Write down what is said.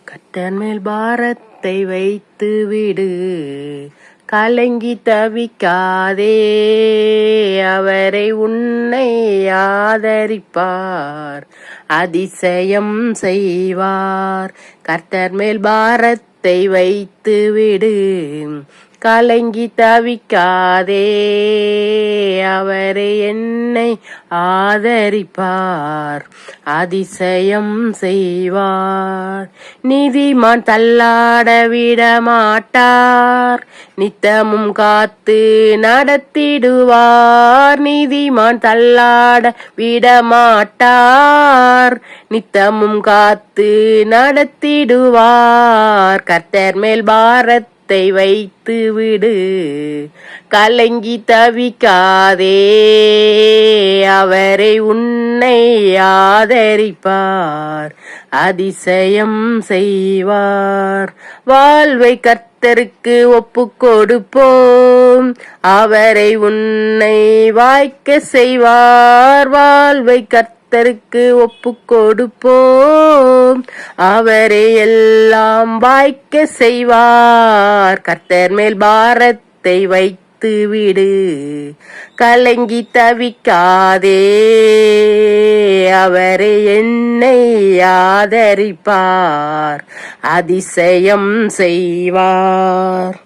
கர்த்தர் மேல் பாரத்தை வைத்து விடு, கலங்கி தவிக்காதே, அவரை உன்னை ஆதரிப்பார், அதிசயம் செய்வார். கர்த்தர் மேல் பாரத்தை வைத்து விடு, கலங்கி தவிக்காதே, அவரை என்னை ஆதரிப்பார், அதிசயம் செய்வார். நீதிமான் தள்ளாட விட மாட்டார், நித்தமும் காத்து நடத்திடுவார். நீதிமான் தள்ளாட விட மாட்டார், நித்தமும் காத்து நடத்திடுவார். கர்த்தர் மேல் பாரத்தை வைத்து விடு, கலங்கி தவிக்காதே, அவரை உன்னை ஆதரிப்பார், அதிசயம் செய்வார். வாழ்வை கர்த்தருக்கு ஒப்பு கொடுப்போம், அவரை உன்னை வாய்க்க செய்வார். வாழ்வை கர்த்தருக்கு ஒப்பு கொடுப்போம், அவரை எல்லாம் வாய்க்க செய்வார். கர்த்தர் மேல் பாரத்தை வைத்து விடு, கலங்கி தவிக்காதே, அவரை என்னை ஆதரிப்பார், அதிசயம் செய்வார்.